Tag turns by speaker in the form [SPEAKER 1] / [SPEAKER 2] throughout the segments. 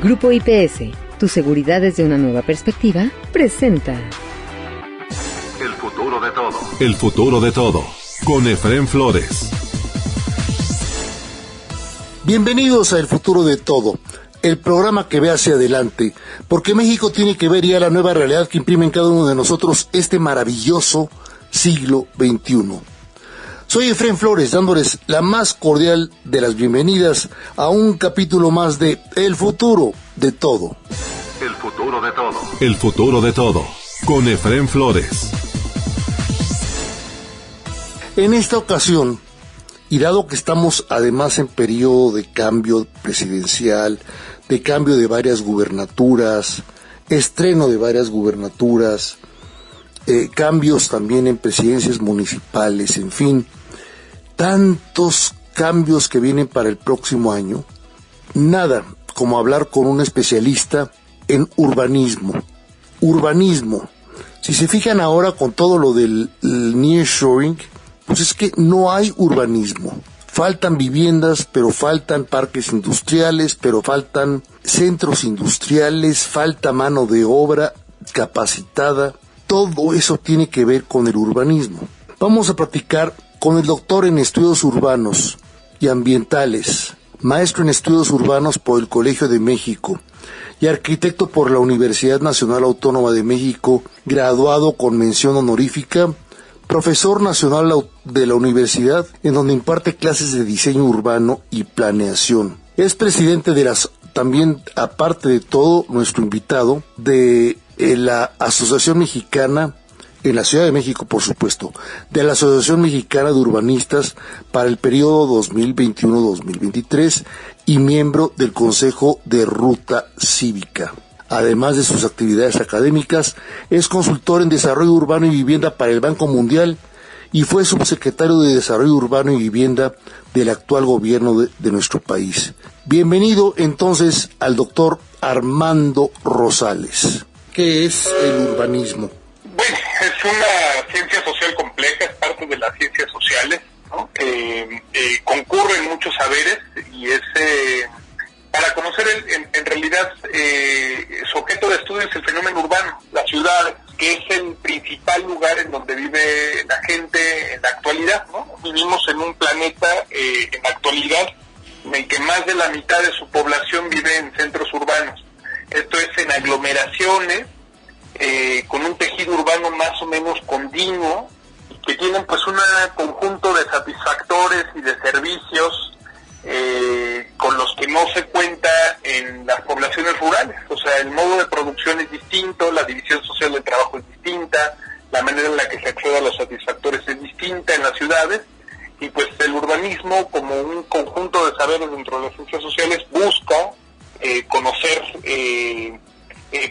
[SPEAKER 1] Grupo IPS, tu seguridad desde una nueva perspectiva, presenta
[SPEAKER 2] El futuro de todo.
[SPEAKER 3] El futuro de todo, con Efrén Flores.
[SPEAKER 4] Bienvenidos a El futuro de todo, el programa que ve hacia adelante, porque México tiene que ver ya la nueva realidad que imprime en cada uno de nosotros este maravilloso siglo XXI. Soy Efrén Flores, dándoles la más cordial de las bienvenidas a un capítulo más de El futuro de todo.
[SPEAKER 2] El futuro de todo.
[SPEAKER 3] El futuro de todo, con Efrén Flores.
[SPEAKER 4] En esta ocasión, y dado que estamos además en periodo de cambio presidencial, de cambio de varias gubernaturas, estreno de varias gubernaturas, cambios también en presidencias municipales, en fin, tantos cambios que vienen para el próximo año, nada como hablar con un especialista en urbanismo. Urbanismo. Si se fijan ahora con todo lo del nearshoring, pues es que no hay urbanismo. Faltan viviendas, pero faltan parques industriales, pero faltan centros industriales, falta mano de obra capacitada. Todo eso tiene que ver con el urbanismo. Vamos a platicar con el doctor en estudios urbanos y ambientales, maestro en estudios urbanos por el Colegio de México y arquitecto por la Universidad Nacional Autónoma de México, graduado con mención honorífica, profesor nacional de la universidad, en donde imparte clases de diseño urbano y planeación. Es presidente de también, aparte de todo, nuestro invitado, de la Asociación Mexicana, en la Ciudad de México, por supuesto, de la Asociación Mexicana de Urbanistas para el periodo 2021-2023 y miembro del Consejo de Ruta Cívica. Además de sus actividades académicas, es consultor en desarrollo urbano y vivienda para el Banco Mundial y fue subsecretario de Desarrollo Urbano y Vivienda del actual gobierno de nuestro país. Bienvenido entonces al doctor Armando Rosales. ¿Qué es el urbanismo?
[SPEAKER 5] Bueno, es una ciencia social compleja, es parte de las ciencias sociales, ¿no? Concurren muchos saberes y es para conocer en realidad su objeto de estudio es el fenómeno urbano, la ciudad, que es el principal lugar en donde vive la gente en la actualidad, ¿no? Vivimos en un planeta en la actualidad en el que más de la mitad de su población vive en centros urbanos. Esto es en aglomeraciones, con un tejido urbano más o menos continuo, que tienen pues un conjunto de satisfactores y de servicios con los que no se cuenta en las poblaciones rurales. O sea, el modo de producción es distinto, la división social del trabajo es distinta, la manera en la que se accede a los satisfactores es distinta en las ciudades, y pues el urbanismo, como un conjunto de saberes dentro de las ciencias sociales, busca conocer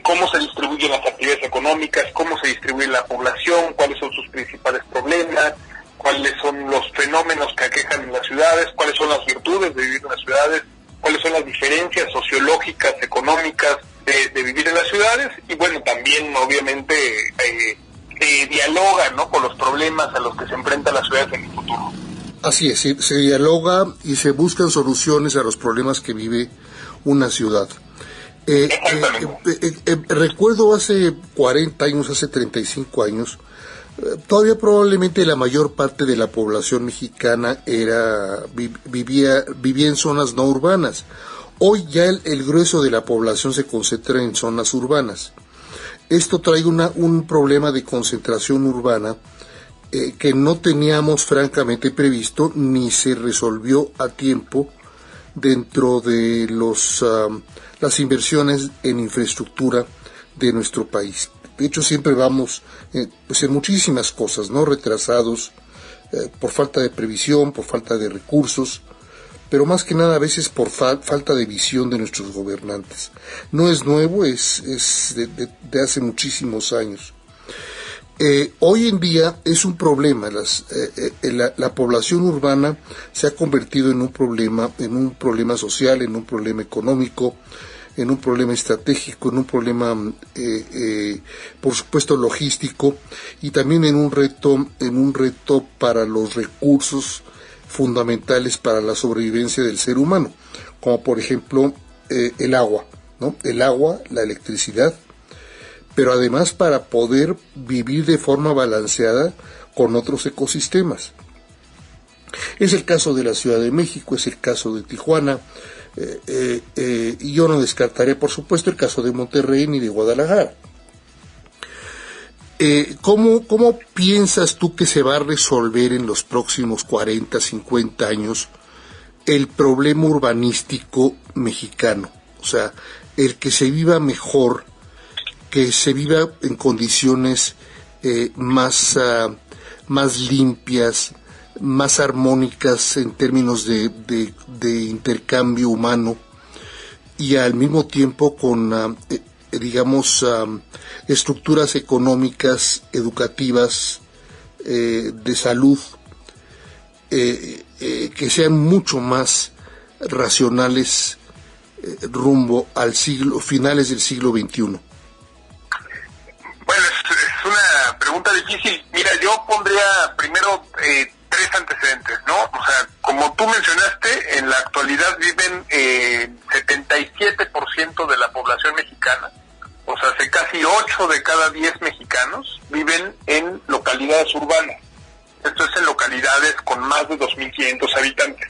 [SPEAKER 5] cómo se distribuyen las actividades económicas, cómo se distribuye la población, cuáles son sus principales problemas, cuáles son los fenómenos que aquejan en las ciudades, cuáles son las virtudes de vivir en las ciudades, cuáles son las diferencias sociológicas, económicas de vivir en las ciudades, y bueno, también obviamente dialoga, ¿no?, con los problemas a los que se enfrentan las ciudades en el futuro.
[SPEAKER 4] Así es, se dialoga y se buscan soluciones a los problemas que vive una ciudad. Recuerdo hace 40 años, hace 35 años, todavía probablemente la mayor parte de la población mexicana vivía en zonas no urbanas. Hoy ya el grueso de la población se concentra en zonas urbanas. Esto trae un problema de concentración urbana que no teníamos francamente previsto ni se resolvió a tiempo dentro de las inversiones en infraestructura de nuestro país. De hecho, siempre vamos pues en muchísimas cosas, ¿no?, retrasados por falta de previsión, por falta de recursos, pero más que nada a veces por falta de visión de nuestros gobernantes. No es nuevo, es de hace muchísimos años. Hoy en día es un problema, la población urbana se ha convertido en un problema social, en un problema económico, en un problema estratégico, en un problema, por supuesto, logístico, y también en un reto para los recursos fundamentales para la sobrevivencia del ser humano, como por ejemplo el agua. ¿no? El agua, la electricidad, pero además para poder vivir de forma balanceada con otros ecosistemas. Es el caso de la Ciudad de México, es el caso de Tijuana, y yo no descartaré, por supuesto, el caso de Monterrey ni de Guadalajara. ¿Cómo piensas tú que se va a resolver en los próximos 40, 50 años el problema urbanístico mexicano? O sea, el que se viva mejor, que se viva en condiciones más limpias, más armónicas en términos de intercambio humano, y al mismo tiempo con estructuras económicas, educativas, de salud, que sean mucho más racionales rumbo al finales del siglo XXI.
[SPEAKER 5] Bueno, es una pregunta difícil. Mira, yo pondría primero tres antecedentes, ¿no? O sea, como tú mencionaste, en la actualidad viven 77% de la población mexicana, o sea, casi 8 de cada 10 mexicanos viven en localidades urbanas. Esto es en localidades con más de 2.500 habitantes.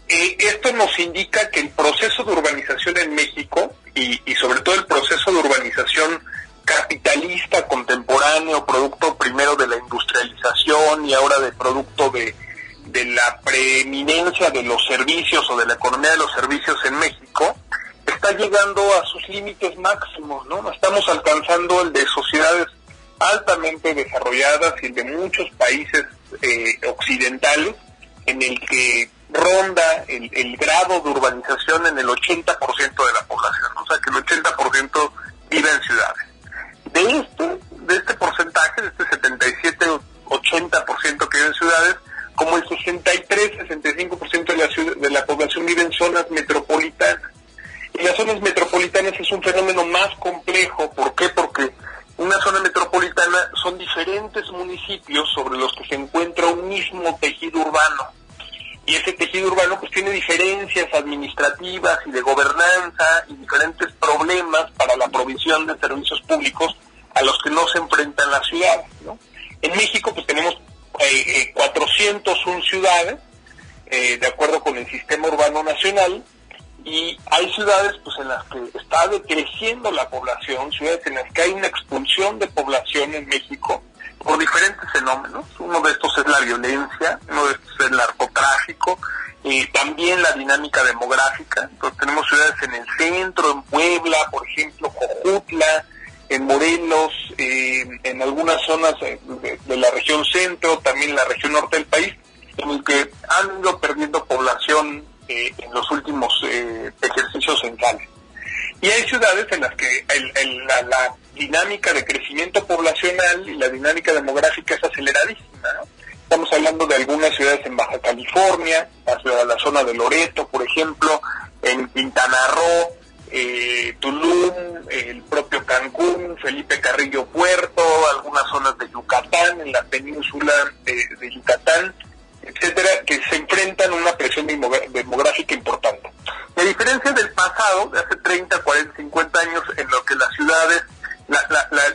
[SPEAKER 5] Esto nos indica que el proceso de urbanización en México, y sobre todo el proceso de urbanización capitalista contemporáneo, producto primero de la industrialización y ahora de producto de la preeminencia de los servicios o de la economía de los servicios en México, está llegando a sus límites máximos, ¿no? Estamos alcanzando el de sociedades altamente desarrolladas y el de muchos países occidentales, en el que ronda el grado de urbanización en el 80% de la población, o sea que el 80% vive en ciudades. De este porcentaje, de este 77-80% que vive en ciudades, como el 63-65% de la población vive en zonas metropolitanas. Y las zonas metropolitanas es un fenómeno más complejo. ¿Por qué? Porque una zona metropolitana son diferentes municipios sobre los que se encuentra un mismo tejido urbano. Y ese tejido urbano pues tiene diferencias administrativas y de gobernanza y diferentes problemas para la provisión de servicios públicos a los que no se enfrentan las ciudades, ¿no? En México pues tenemos 401 ciudades, de acuerdo con el Sistema Urbano Nacional, y hay ciudades pues en las que está decreciendo la población, ciudades en las que hay una expulsión de población en México por diferentes fenómenos. Uno de estos es la violencia, uno de estos es el narcotráfico, también la dinámica demográfica. Entonces tenemos ciudades en el centro, en Puebla, por ejemplo, Jojutla, en Morelos, en algunas zonas de la región centro, también la región norte del país, en el que han ido perdiendo población en los últimos ejercicios censales. Y hay ciudades en las que la dinámica de crecimiento poblacional y la dinámica demográfica es aceleradísima, ¿no? Estamos hablando de algunas ciudades en Baja California, la zona de Loreto, por ejemplo, en Quintana Roo, Tulum, el propio Cancún, Felipe Carrillo Puerto, algunas zonas de Yucatán, en la península de Yucatán, etcétera, que se enfrentan a una presión demográfica importante. A diferencia del pasado, de hace 30, 40, 50 años, en lo que las ciudades,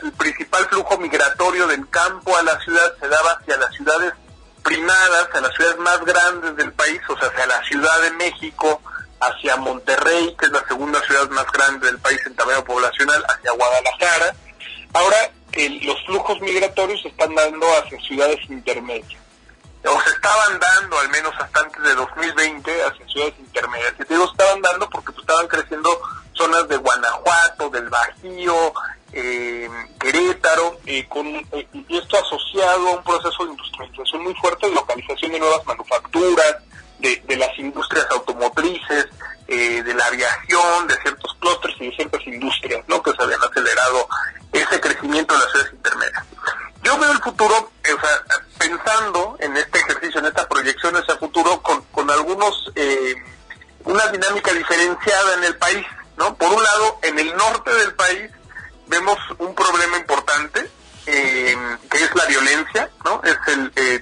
[SPEAKER 5] el principal flujo migratorio del campo a la ciudad se daba hacia las ciudades primadas, a las ciudades más grandes del país, o sea, hacia la Ciudad de México, hacia Monterrey, que es la segunda ciudad más grande del país en tamaño poblacional, hacia Guadalajara. Ahora los flujos migratorios se están dando hacia ciudades intermedias, o se estaban dando al menos hasta antes de 2020 hacia ciudades intermedias. Y te digo estaban dando porque pues, estaban creciendo zonas de Guanajuato, del Bajío, Querétaro, y esto asociado a un proceso de industrialización muy fuerte, de localización de nuevas manufacturas, de las industrias automotrices, de la aviación, de ciertos clústeres y de ciertas industrias, ¿no?, que se habían acelerado ese crecimiento de las ciudades intermedias. Yo veo el futuro, o sea, pensando en este ejercicio, en esta proyección hacia el futuro, con una dinámica diferenciada en el país, ¿no? Por un lado, en el norte del país vemos un problema importante, que es la violencia, ¿no? Es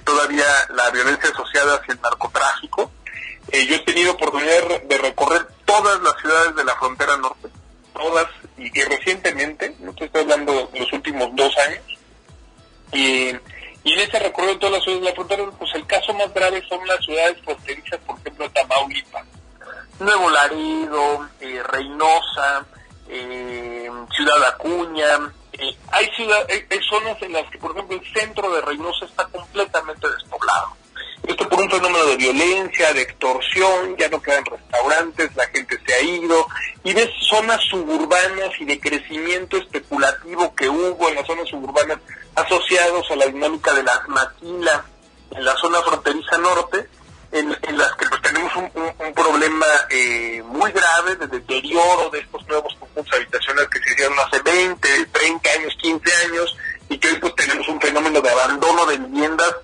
[SPEAKER 5] todavía la violencia asociada hacia el narcotráfico. Yo he tenido oportunidad de recorrer todas las ciudades de la frontera norte, Reynosa, Ciudad Acuña. Hay zonas en las que, por ejemplo, el centro de Reynosa está completamente despoblado. Esto por un fenómeno de violencia, de extorsión, ya no quedan restaurantes, la gente se ha ido, y ves zonas suburbanas y de crecimiento especulativo que hubo en las zonas suburbanas asociados a la dinámica de las maquilas en la zona fronteriza norte, en las que pues tenemos un problema muy grave de deterioro de estos nuevos conjuntos habitacionales que se hicieron hace 20, 30 años, 15 años, y que hoy pues tenemos un fenómeno de abandono de viviendas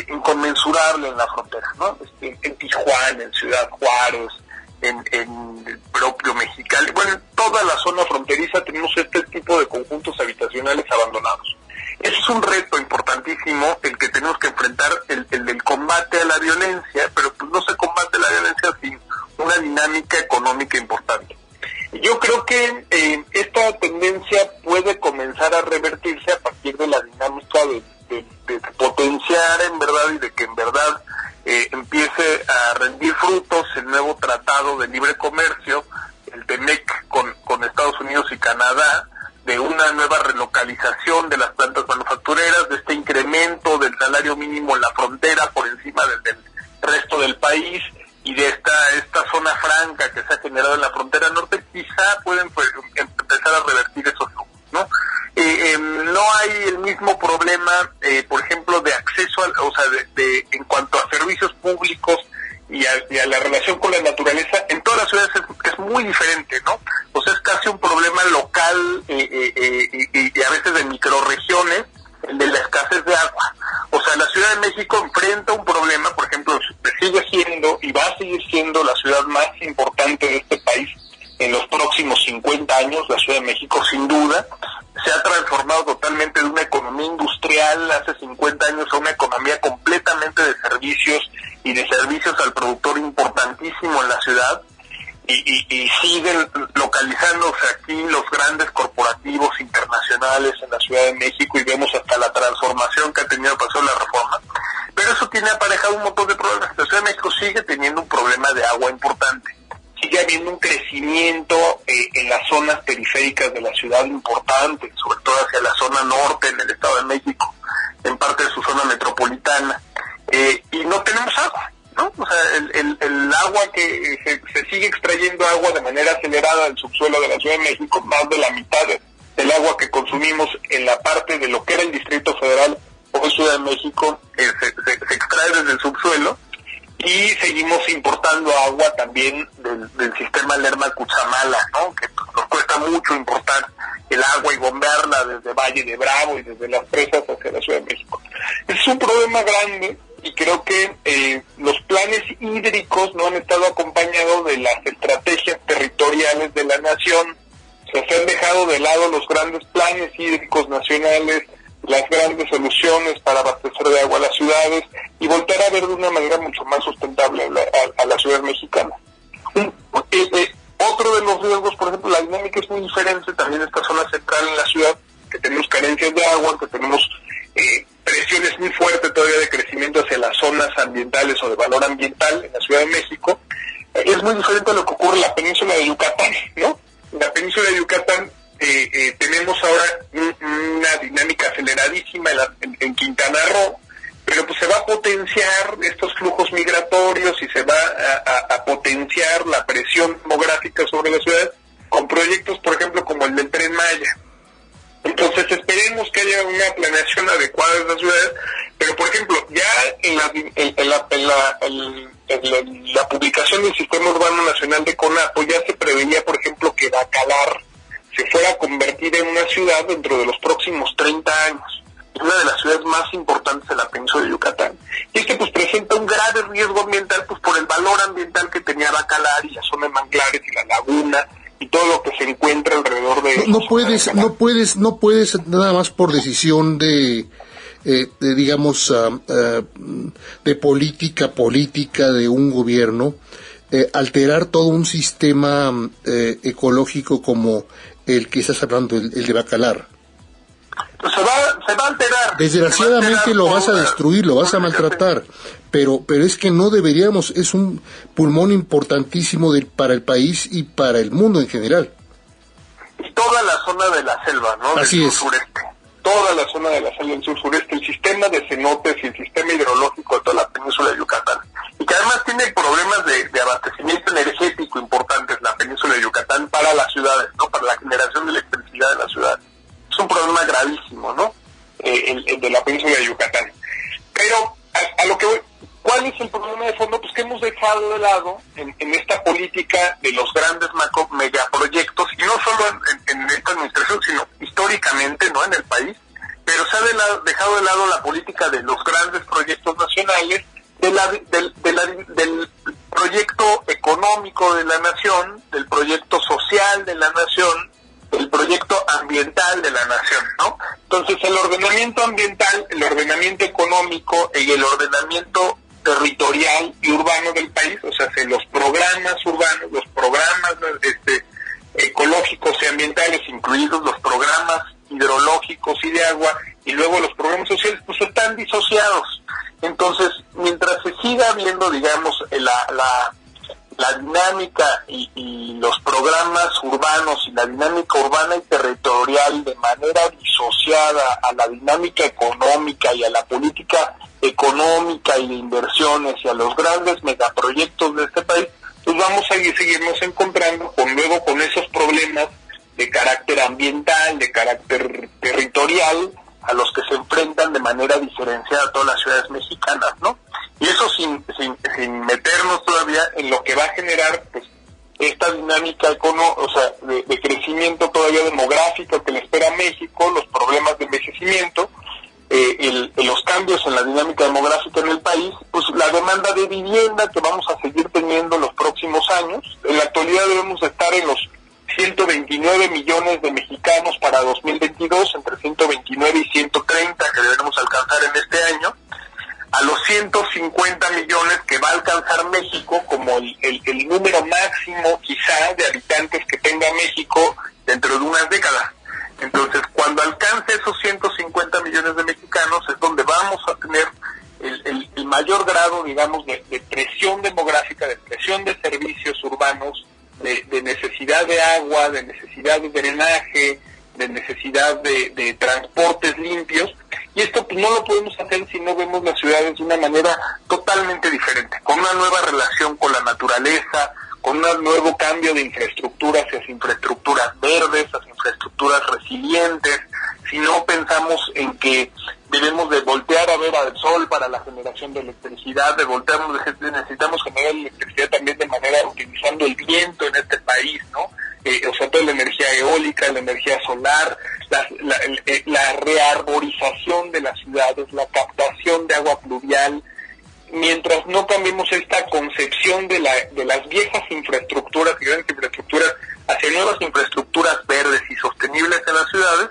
[SPEAKER 5] inconmensurable en la frontera, ¿no? En Tijuana, en Ciudad Juárez, en el propio Mexicali, bueno, en toda la zona fronteriza tenemos este tipo de conjuntos habitacionales abandonados. Eso es un reto importantísimo, el que tenemos que enfrentar, el del combate a la violencia, pero pues no se combate la violencia sin una dinámica económica importante. Yo creo que esta tendencia puede comenzar a revertirse a partir de la dinámica de potenciar en verdad y de que en verdad empiece a rendir frutos el nuevo tratado de libre comercio, el TEMEC con Estados Unidos y Canadá, de una nueva relocalización de las plantas manufactureras, de este incremento del salario mínimo en la frontera por encima del resto del país, y de esta zona franca que se ha generado en la frontera norte, quizá pueden empezar a revertir esos flujos, ¿no? No hay el mismo problema, por ejemplo, de acceso, en cuanto a servicios públicos y a la relación con la naturaleza. En todas las ciudades es muy diferente, ¿no? O sea, es casi un problema local y a veces de microrregiones, el de la escasez de agua. O sea, la Ciudad de México enfrenta un problema, por ejemplo, sigue siendo y va a seguir siendo la ciudad más importante de este país en los próximos 50 años. La Ciudad de México, sin duda, se ha transformado totalmente de una economía industrial hace 50 años a una economía completamente de servicios y de servicios al productor importantísimo en la ciudad, y siguen localizándose aquí los grandes corporativos internacionales en la Ciudad de México, y vemos hasta la transformación que ha tenido el paso de la reforma, pero eso tiene aparejado un montón de problemas. La Ciudad de México sigue teniendo un problema de agua importante, sigue habiendo un crecimiento en las zonas periféricas de la ciudad importante, sobre todo hacia la zona norte en el Estado de México, en parte de su zona metropolitana, y no tenemos agua, ¿no? O sea, el agua que se sigue extrayendo agua de manera acelerada del subsuelo de la Ciudad de México, más de la mitad del agua que consumimos en la parte de lo que era el Distrito Federal o Ciudad de México, se extrae desde el subsuelo, y seguimos importando agua también del sistema Lerma-Cuchamala, ¿no? Que nos cuesta mucho importar el agua y bombearla desde Valle de Bravo y desde las presas hacia la Ciudad de México. Es un problema grande, y creo que los planes hídricos no han estado acompañados de las estrategias territoriales de la nación. Se han dejado de lado los grandes planes hídricos nacionales, las grandes soluciones para abastecer de agua a las ciudades, y volver a ver de una manera mucho más sustentable a la ciudad mexicana. Otro de los riesgos, por ejemplo, la dinámica es muy diferente también en esta zona central en la ciudad, que tenemos carencias de agua, que tenemos presiones muy fuertes todavía de crecimiento hacia las zonas ambientales o de valor ambiental en la Ciudad de México. Es muy diferente a lo que ocurre en la península de Yucatán, ¿no? En la península de Yucatán tenemos ahora una dinámica aceleradísima en Quintana Roo, pero pues se va a potenciar estos flujos migratorios y se va a potenciar la presión demográfica sobre la ciudad con proyectos, por ejemplo, como el del Tren Maya. Entonces esperemos que haya una planeación adecuada de las ciudades, pero por ejemplo, ya en la publicación del Sistema Urbano Nacional de CONAPO ya se preveía, por ejemplo, que Bacalar se fuera a convertir en una ciudad dentro de los próximos 30 años, una de las ciudades más importantes de la península de Yucatán. Y esto pues presenta un grave riesgo ambiental, pues por el valor ambiental que tenía Bacalar y la zona de manglares y la laguna y todo lo que se encuentra alrededor de
[SPEAKER 4] no puedes nada más por decisión de política de un gobierno alterar todo un sistema ecológico como el que estás hablando, el de Bacalar.
[SPEAKER 5] Pues se va a alterar,
[SPEAKER 4] Desgraciadamente lo vas a destruir, lo vas a maltratar, pero es que no deberíamos, es un pulmón importantísimo para el país y para el mundo en general.
[SPEAKER 5] Y toda la zona de la selva, ¿no?
[SPEAKER 4] Así
[SPEAKER 5] del
[SPEAKER 4] es.
[SPEAKER 5] Sur-sureste. Toda la zona de la selva del sur-sureste, el sistema de cenotes y el sistema hidrológico de toda la península de Yucatán. Y que además tiene problemas de abastecimiento energético importantes la península de Yucatán para las ciudades, ¿no? Para la generación de electricidad de las ciudades. Es un problema gravísimo, ¿no? El de la península de Yucatán. Pero a lo que voy, ¿cuál es el problema de fondo? Pues que hemos dejado de lado en esta política de los grandes megaproyectos, y no solo en esta administración, sino históricamente, ¿no? En el país, pero se ha dejado de lado la política de los grandes proyectos nacionales, del proyecto económico de la nación, del proyecto social de la nación, el proyecto ambiental de la nación, ¿no? Entonces el ordenamiento ambiental, el ordenamiento económico y el ordenamiento territorial y urbano del país, o sea, los programas urbanos, los programas ecológicos y ambientales, incluidos los programas hidrológicos y de agua, y luego los programas sociales, pues están disociados. Entonces, mientras se siga viendo, digamos, la dinámica y los programas urbanos y la dinámica urbana y territorial de manera disociada a la dinámica económica y a la política económica y de inversiones y a los grandes megaproyectos de este país, pues vamos a seguirnos encontrando con esos problemas de carácter ambiental, de carácter territorial, a los que se enfrentan de manera diferenciada todas las ciudades mexicanas, ¿no? Y eso sin meternos todavía en lo que va a generar, pues, esta dinámica de crecimiento todavía demográfico que le espera a México, los problemas de envejecimiento, los cambios en la dinámica demográfica en el país, pues la demanda de vivienda que vamos a seguir teniendo en los próximos años. En la actualidad debemos estar en los 129 millones de mexicanos para 2022, entre 129 y 130 que debemos alcanzar en este año, a los 150 millones que va a alcanzar México como el número máximo quizá de habitantes que tenga México dentro de unas décadas. Entonces, cuando alcance esos 150 millones de mexicanos es donde vamos a tener el mayor grado, digamos, de presión demográfica, de presión de servicios urbanos, de necesidad de agua, de necesidad de drenaje, de necesidad de transportes limpios, y esto pues no lo podemos hacer si no vemos las ciudades de una manera totalmente diferente, con una nueva relación con la naturaleza, con un nuevo cambio de infraestructuras hacia infraestructuras verdes, hacia infraestructuras resilientes. Si no pensamos en que debemos de voltear a ver al sol para la generación de electricidad, necesitamos generar electricidad también de manera utilizando el viento en este país, ¿no? O sea, toda la energía eólica, la energía solar, la rearborización de las ciudades, la captación de agua pluvial. Mientras no cambiemos esta concepción de las viejas infraestructuras y grandes infraestructuras hacia nuevas infraestructuras verdes y sostenibles en las ciudades,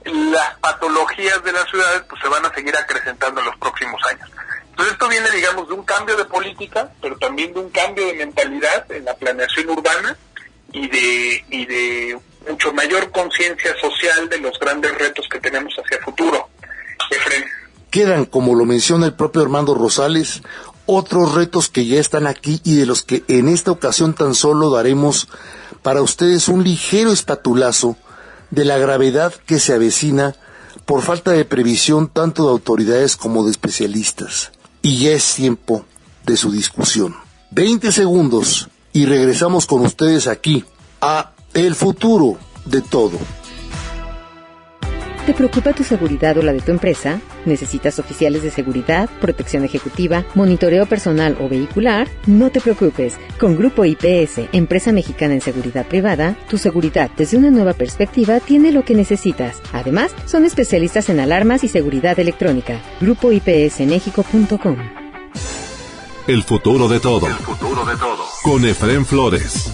[SPEAKER 5] las patologías de las ciudades pues se van a seguir acrecentando en los próximos años. Entonces esto viene, digamos, de un cambio de política, pero también de un cambio de mentalidad en la planeación urbana y de mucho mayor conciencia social de los grandes retos que tenemos hacia futuro. Efraín.
[SPEAKER 4] Quedan, como lo menciona el propio Armando Rosales, otros retos que ya están aquí y de los que en esta ocasión tan solo daremos para ustedes un ligero espatulazo de la gravedad que se avecina por falta de previsión tanto de autoridades como de especialistas. Y ya es tiempo de su discusión. 20 segundos y regresamos con ustedes aquí a El Futuro de Todo.
[SPEAKER 1] ¿Te preocupa tu seguridad o la de tu empresa? ¿Necesitas oficiales de seguridad, protección ejecutiva, monitoreo personal o vehicular? No te preocupes. Con Grupo IPS, empresa mexicana en seguridad privada, tu seguridad desde una nueva perspectiva tiene lo que necesitas. Además, son especialistas en alarmas y seguridad electrónica. GrupoIPSMexico.com.
[SPEAKER 3] El futuro de todo.
[SPEAKER 2] El futuro de todo.
[SPEAKER 3] Con Efraín Flores.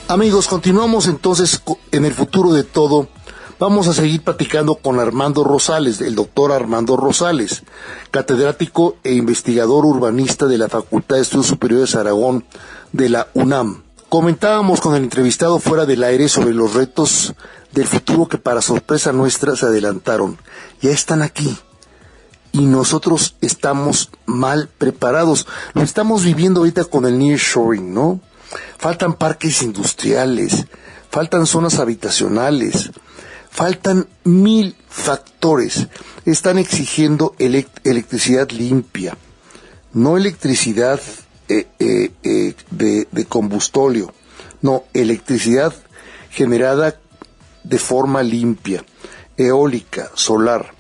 [SPEAKER 4] Amigos, continuamos entonces en El Futuro de Todo. Vamos a seguir platicando con Armando Rosales, el doctor Armando Rosales, catedrático e investigador urbanista de la Facultad de Estudios Superiores Aragón de la UNAM. Comentábamos con el entrevistado fuera del aire sobre los retos del futuro que para sorpresa nuestra se adelantaron. Ya están aquí. Y nosotros estamos mal preparados. Lo estamos viviendo ahorita con el nearshoring, ¿no? Faltan parques industriales, faltan zonas habitacionales, faltan 1000 factores. Están exigiendo electricidad limpia, no electricidad de combustóleo, no, electricidad generada de forma limpia, eólica, solar,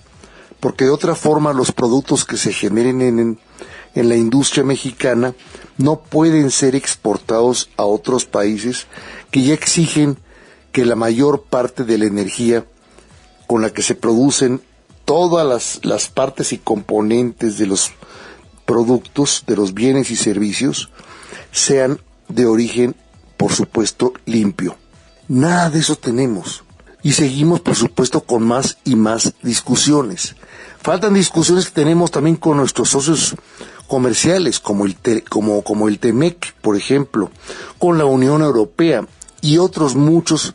[SPEAKER 4] porque de otra forma los productos que se generen en la industria mexicana no pueden ser exportados a otros países que ya exigen que la mayor parte de la energía con la que se producen todas las partes y componentes de los productos, de los bienes y servicios, sean de origen, por supuesto, limpio. Nada de eso tenemos. Y seguimos, por supuesto, con más y más discusiones. Faltan discusiones que tenemos también con nuestros socios comerciales, como el TEMEC, por ejemplo, con la Unión Europea y otros muchos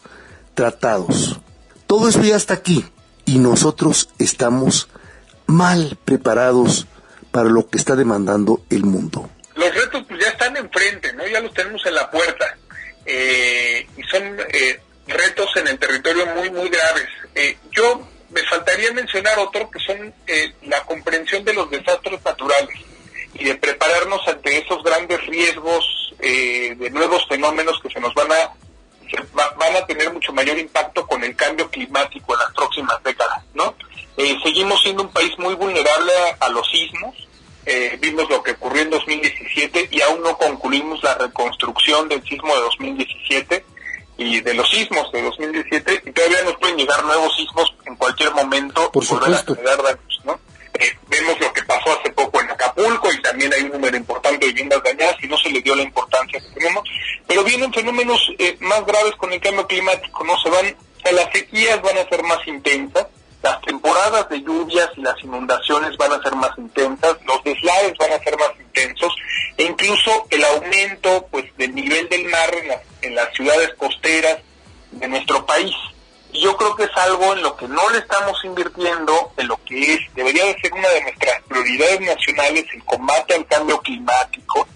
[SPEAKER 4] tratados. Todo eso ya está aquí y nosotros estamos mal preparados para lo que está demandando el mundo.
[SPEAKER 5] Los retos pues ya están enfrente, ¿no? Ya los tenemos en la puerta. Y son retos en el territorio muy, muy graves. Yo me faltaría mencionar otro que son la comprensión de los desastres naturales y de prepararnos ante esos grandes riesgos de nuevos fenómenos que van a tener mucho mayor impacto con el cambio climático en las próximas décadas, ¿no? Seguimos siendo un país muy vulnerable a los sismos. Vimos lo que ocurrió en 2017 y aún no concluimos la reconstrucción del sismo de 2017 y de los sismos de 2017, y todavía nos pueden llegar nuevos sismos en cualquier momento.
[SPEAKER 4] Por supuesto.
[SPEAKER 5] Volver a generar daños, ¿no? Vemos lo que pasó hace poco en Acapulco y también hay un número importante de viviendas dañadas y no se le dio la importancia que tenemos, pero vienen fenómenos más graves con el cambio climático, ¿no? Las sequías van a ser más intensas, las temporadas de lluvias y las inundaciones van a ser más intensas, los deslaves van a ser más intensos, e incluso el aumento pues del nivel del mar en las ciudades costeras de nuestro país. Y yo creo que es algo en lo que no le estamos invirtiendo, en lo que debería de ser una de nuestras prioridades nacionales, el combate al cambio climático,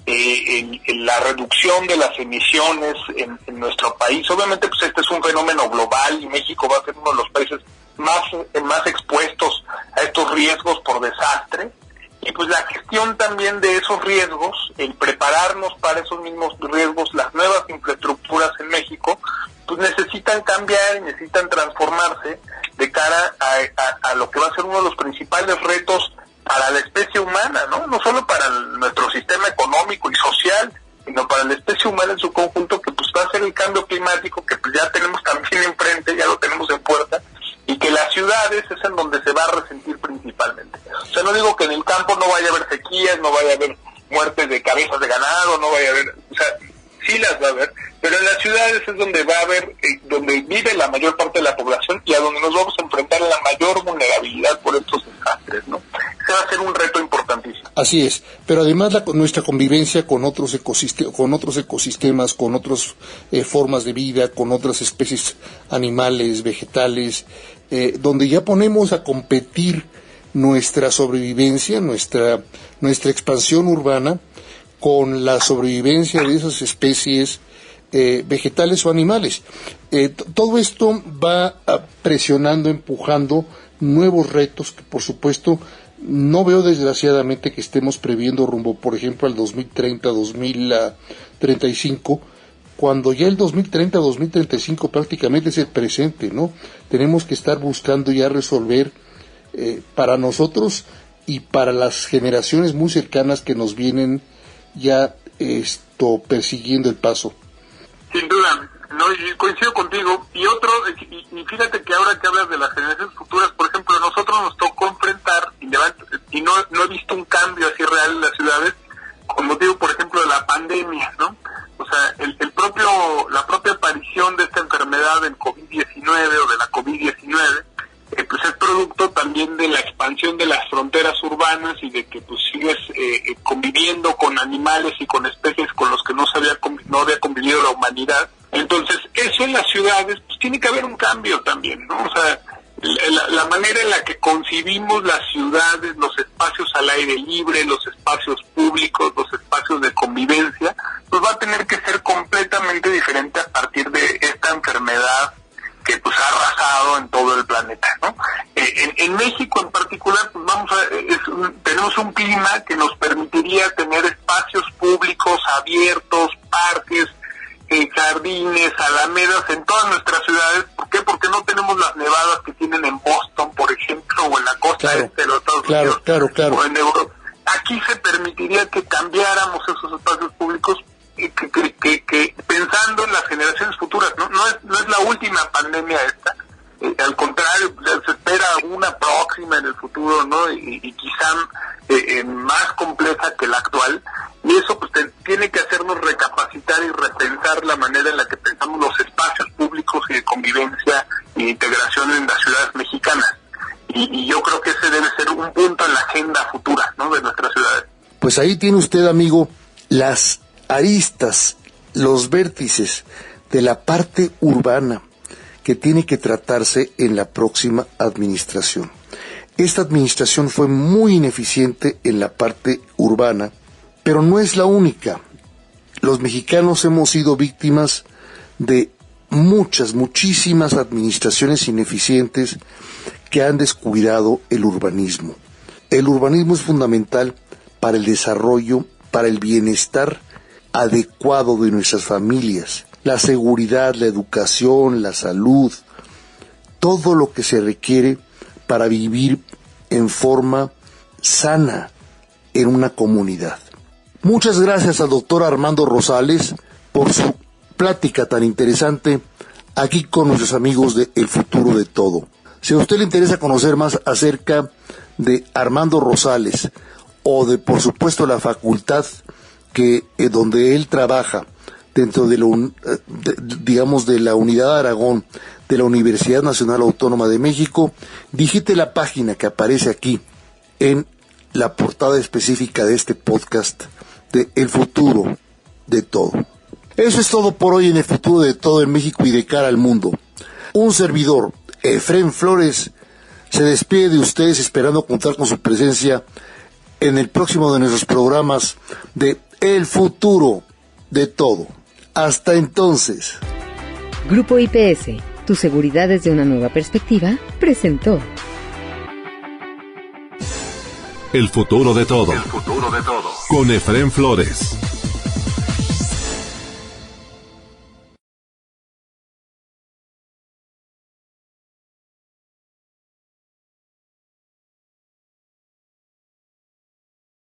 [SPEAKER 5] en la reducción de las emisiones en nuestro país. Obviamente pues este es un fenómeno global y México va a ser uno de los países más expuestos a estos riesgos por desastre, y pues la gestión también de esos riesgos, el prepararnos para esos mismos riesgos, las nuevas infraestructuras en México, pues necesitan cambiar y necesitan transformarse de cara a lo que va a ser uno de los principales retos para la especie humana, ¿no? No solo para nuestro sistema económico y social, sino para la especie humana en su conjunto, que pues va a ser el cambio climático, que pues ya tenemos también enfrente, ya lo tenemos en puerta, y que las ciudades es en donde se va a resentir principalmente. O sea, no digo que en el campo no vaya a haber sequías, no vaya a haber muertes de cabezas de ganado, no vaya a haber, o sea, sí las va a haber, pero en las ciudades es donde va a haber, donde vive la mayor parte de la población y a donde nos vamos a enfrentar la mayor vulnerabilidad por estos desastres, ¿no? Ese va a ser un reto importantísimo.
[SPEAKER 4] Así es, pero además nuestra convivencia con otros ecosistemas, con otras formas de vida, con otras especies animales, vegetales, donde ya ponemos a competir nuestra sobrevivencia, nuestra expansión urbana, con la sobrevivencia de esas especies vegetales o animales. Todo esto va presionando, empujando nuevos retos que, por supuesto, no veo desgraciadamente que estemos previendo rumbo, por ejemplo, al 2030, 2035, cuando ya el 2030, 2035 prácticamente es el presente, ¿no? Tenemos que estar buscando ya resolver para nosotros y para las generaciones muy cercanas que nos vienen ya persiguiendo el paso.
[SPEAKER 5] Sin duda, no, y coincido contigo. Y fíjate que ahora que hablas de las generaciones futuras, por ejemplo, a nosotros nos tocó enfrentar, y no he visto un cambio así real en las ciudades, con motivo, por ejemplo, de la pandemia, ¿no? O sea, la propia aparición de esta enfermedad del COVID-19 o de la COVID-19, pues es producto producto también de la expansión de las fronteras urbanas y de que pues sigues conviviendo con animales y con especies con los que no había convivido la humanidad. Entonces, eso en las ciudades, pues tiene que haber un cambio también, ¿no? O sea, la manera en la que concibimos las ciudades, los espacios al aire libre, los espacios públicos, los espacios de convivencia, pues va a tener que ser completamente diferente a partir de esta enfermedad que pues ha arrasado en todo el planeta, ¿no? En México en particular, pues tenemos un clima que nos permitiría tener espacios públicos abiertos, parques, jardines, alamedas en todas nuestras ciudades. ¿Por qué? Porque no tenemos las nevadas que tienen en Boston, por ejemplo, o en la costa este de los Estados Unidos, o en Europa. Aquí se permitiría que cambiáramos esos espacios públicos que pensando en las generaciones futuras, no es la última pandemia esta, al contrario, se espera una próxima en el futuro, ¿no? Y quizá más compleja que la actual, y eso pues tiene que hacernos recapacitar y repensar la manera en la que pensamos los espacios públicos y de convivencia e integración en las ciudades mexicanas, y yo creo que ese debe ser un punto en la agenda futura, ¿no?, de nuestras ciudades.
[SPEAKER 4] Pues ahí tiene usted, amigo, las aristas, los vértices de la parte urbana que tiene que tratarse en la próxima administración. Esta administración fue muy ineficiente en la parte urbana, pero no es la única. Los mexicanos hemos sido víctimas de muchísimas administraciones ineficientes que han descuidado el urbanismo. El urbanismo es fundamental para el desarrollo, para el bienestar adecuado de nuestras familias, la seguridad, la educación, la salud, todo lo que se requiere para vivir en forma sana en una comunidad. Muchas gracias al doctor Armando Rosales por su plática tan interesante aquí con nuestros amigos de El Futuro de Todo. Si a usted le interesa conocer más acerca de Armando Rosales o de, por supuesto, la facultad donde él trabaja dentro de de la Unidad de Aragón de la Universidad Nacional Autónoma de México, digite la página que aparece aquí en la portada específica de este podcast de El Futuro de Todo. Eso es todo por hoy en El Futuro de Todo en México y de cara al mundo. Un servidor, Efrén Flores, se despide de ustedes esperando contar con su presencia en el próximo de nuestros programas de El Futuro de Todo. Hasta entonces.
[SPEAKER 1] Grupo IPS, tu seguridad desde una nueva perspectiva, presentó
[SPEAKER 3] El Futuro de Todo.
[SPEAKER 2] El futuro de todo.
[SPEAKER 3] Con Efrén Flores.